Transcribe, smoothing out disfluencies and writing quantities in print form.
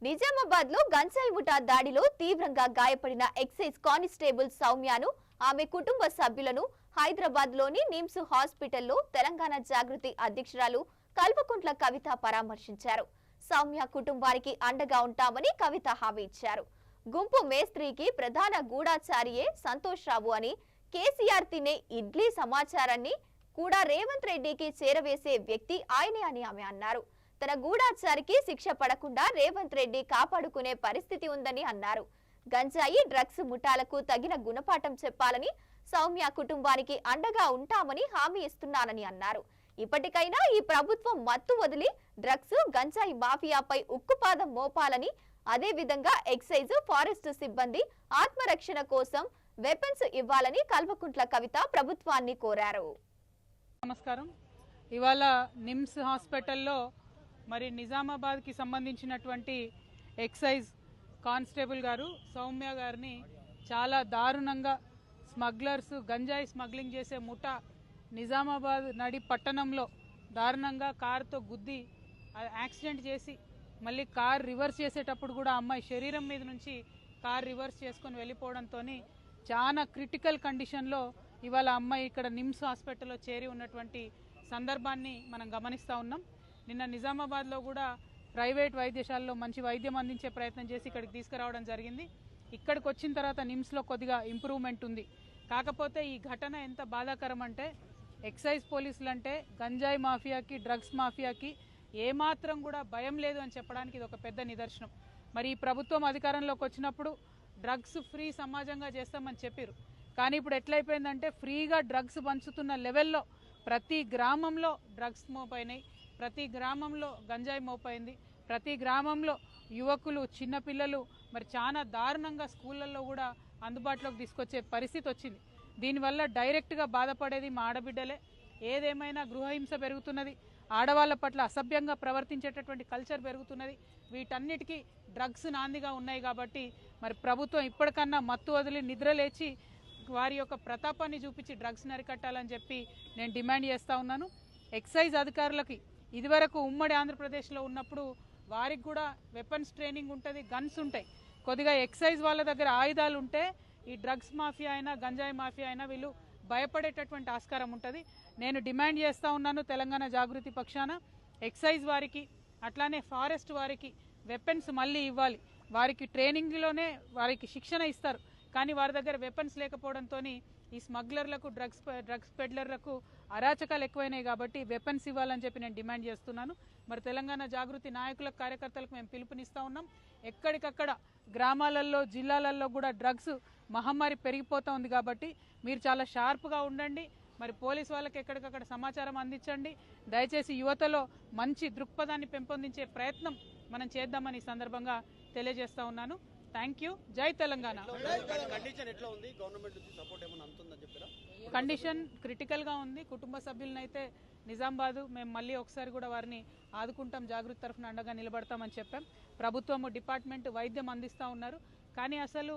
నిజామాబాద్ లో గంజాయి ముఠా దాడిలో తీవ్రంగా గాయపడిన ఎక్సైజ్ కానిస్టేబుల్ సౌమ్యను ఆమె కుటుంబ సభ్యులను హైదరాబాద్ లోని నిమ్స్ హాస్పిటల్లో తెలంగాణ జాగృతి అధ్యక్షురాలు కల్వకుంట్ల కవిత పరామర్శించారు. సౌమ్య కుటుంబానికి అండగా ఉంటామని కవిత హామీ ఇచ్చారు. గుంపు మేస్త్రికి ప్రధాన గూఢాచారియే సంతోష్ రావు అని, కేసీఆర్ తినే ఇడ్లీ సమాచారాన్ని కూడా రేవంత్ రెడ్డికి చేరవేసే వ్యక్తి ఆయనే అని ఆమె అన్నారు. తన గూఢాచారికి శిక్ష పడకుండా రేవంత్ రెడ్డి కాపాడుకునే పరిస్థితి ఉందని అన్నారు. గంజాయి డ్రగ్స్ ముఠాలకు తగిన గుణపాఠం చెప్పాలని, సౌమ్య కుటుంబానికి అండగా ఉంటామని హామీ ఇస్తున్నానని అన్నారు. ఇప్పటికైనా ఈ ప్రభుత్వం మత్తు వదిలి డ్రగ్స్ గంజాయి మాఫియాపై ఉక్కుపాదం మోపాలని, అదే విధంగా ఎక్సైజ్ ఫారెస్ట్ సిబ్బంది ఆత్మరక్షణ కోసం వెపన్స్ ఇవ్వాలని కల్వకుంట్ల కవిత ప్రభుత్వాన్ని కోరారు. నమస్కారం. ఇవాళ నిమ్స్ హాస్పిటల్లో మరి నిజామాబాద్కి సంబంధించినటువంటి ఎక్సైజ్ కానిస్టేబుల్ గారు సౌమ్య గారిని చాలా దారుణంగా స్మగ్లర్స్ గంజాయి స్మగ్లింగ్ చేసే ముఠా నిజామాబాద్ నడి పట్టణంలో దారుణంగా కారుతో గుద్ది యాక్సిడెంట్ చేసి మళ్ళీ కార్ రివర్స్ చేసేటప్పుడు కూడా అమ్మాయి శరీరం మీద నుంచి కార్ రివర్స్ చేసుకొని వెళ్ళిపోవడంతో చాలా క్రిటికల్ కండిషన్లో ఇవాళ అమ్మాయి ఇక్కడ నిమ్స్ హాస్పిటల్లో చేరి ఉన్నటువంటి సందర్భాన్ని మనం గమనిస్తూ ఉన్నాం. నిన్న నిజామాబాద్లో కూడా ప్రైవేట్ వైద్యశాలలో మంచి వైద్యం అందించే ప్రయత్నం చేసి ఇక్కడికి తీసుకురావడం జరిగింది. ఇక్కడికి వచ్చిన తర్వాత నిమ్స్లో కొద్దిగా ఇంప్రూవ్మెంట్ ఉంది. కాకపోతే ఈ ఘటన ఎంత బాధాకరం అంటే, ఎక్సైజ్ పోలీసులు అంటే గంజాయి మాఫియాకి డ్రగ్స్ మాఫియాకి ఏమాత్రం కూడా భయం లేదు అని చెప్పడానికి ఇది ఒక పెద్ద నిదర్శనం. మరి ఈ ప్రభుత్వం అధికారంలోకి వచ్చినప్పుడు డ్రగ్స్ ఫ్రీ సమాజంగా చేస్తామని చెప్పారు. కానీ ఇప్పుడు ఎట్లయిపోయిందంటే ఫ్రీగా డ్రగ్స్ పంచుతున్న లెవెల్లో ప్రతి గ్రామంలో డ్రగ్స్ మోపైనాయి, ప్రతి గ్రామంలో గంజాయి మోపైంది, ప్రతి గ్రామంలో యువకులు చిన్నపిల్లలు మరి చాలా దారుణంగా స్కూళ్ళల్లో కూడా అందుబాటులోకి తీసుకొచ్చే పరిస్థితి వచ్చింది. దీనివల్ల డైరెక్ట్గా బాధపడేది మా ఆడబిడ్డలే. ఏదేమైనా గృహహింస పెరుగుతున్నది, ఆడవాళ్ళ పట్ల అసభ్యంగా ప్రవర్తించేటటువంటి కల్చర్ పెరుగుతున్నది. వీటన్నిటికీ డ్రగ్స్ నాందిగా ఉన్నాయి. కాబట్టి మరి ప్రభుత్వం ఇప్పటికన్నా మత్తు వదిలి నిద్రలేచి వారి యొక్క ప్రతాపాన్ని చూపించి డ్రగ్స్ని అరికట్టాలని చెప్పి నేను డిమాండ్ చేస్తూ ఉన్నాను. ఎక్సైజ్ అధికారులకి ఇదివరకు ఉమ్మడి ఆంధ్రప్రదేశ్లో ఉన్నప్పుడు వారికి కూడా వెపన్స్ ట్రైనింగ్ ఉంటుంది, గన్స్ ఉంటాయి. కొద్దిగా ఎక్సైజ్ వాళ్ళ దగ్గర ఆయుధాలు ఉంటే ఈ డ్రగ్స్ మాఫియా అయినా గంజాయి మాఫియా అయినా వీళ్ళు భయపడేటటువంటి ఆస్కారం ఉంటుంది. నేను డిమాండ్ చేస్తూ ఉన్నాను తెలంగాణ జాగృతి పక్షాన ఎక్సైజ్ వారికి అట్లానే ఫారెస్ట్ వారికి వెపన్స్ మళ్ళీ ఇవ్వాలి. వారికి ట్రైనింగ్లోనే వారికి శిక్షణ ఇస్తారు, కానీ వారి దగ్గర వెపన్స్ లేకపోవడంతో ఈ స్మగ్లర్లకు డ్రగ్స్ పెడ్లర్లకు అరాచకాలు ఎక్కువైనాయి. కాబట్టి వెపన్స్ ఇవ్వాలని చెప్పి నేను డిమాండ్ చేస్తున్నాను. మరి తెలంగాణ జాగృతి నాయకులకు కార్యకర్తలకు మేము పిలుపునిస్తూ ఉన్నాం. ఎక్కడికక్కడ గ్రామాలలో జిల్లాలలో కూడా డ్రగ్స్ మహమ్మారి పెరిగిపోతూ ఉంది. కాబట్టి మీరు చాలా షార్ప్గా ఉండండి. మరి పోలీసు వాళ్ళకి ఎక్కడికక్కడ సమాచారం అందించండి. దయచేసి యువతలో మంచి దృక్పథాన్ని పెంపొందించే ప్రయత్నం మనం చేద్దామని ఈ సందర్భంగా తెలియజేస్తా ఉన్నాను. Thank you. జై తెలంగాణ. కండిషన్ క్రిటికల్గా ఉంది. కుటుంబ సభ్యులనైతే నిజామాబాద్ మేము మళ్ళీ ఒకసారి కూడా వారిని ఆదుకుంటాం, జాగృతి తరఫున అండగా నిలబడతామని చెప్పాం. ప్రభుత్వము డిపార్ట్మెంట్ వైద్యం అందిస్తూ ఉన్నారు. కానీ అసలు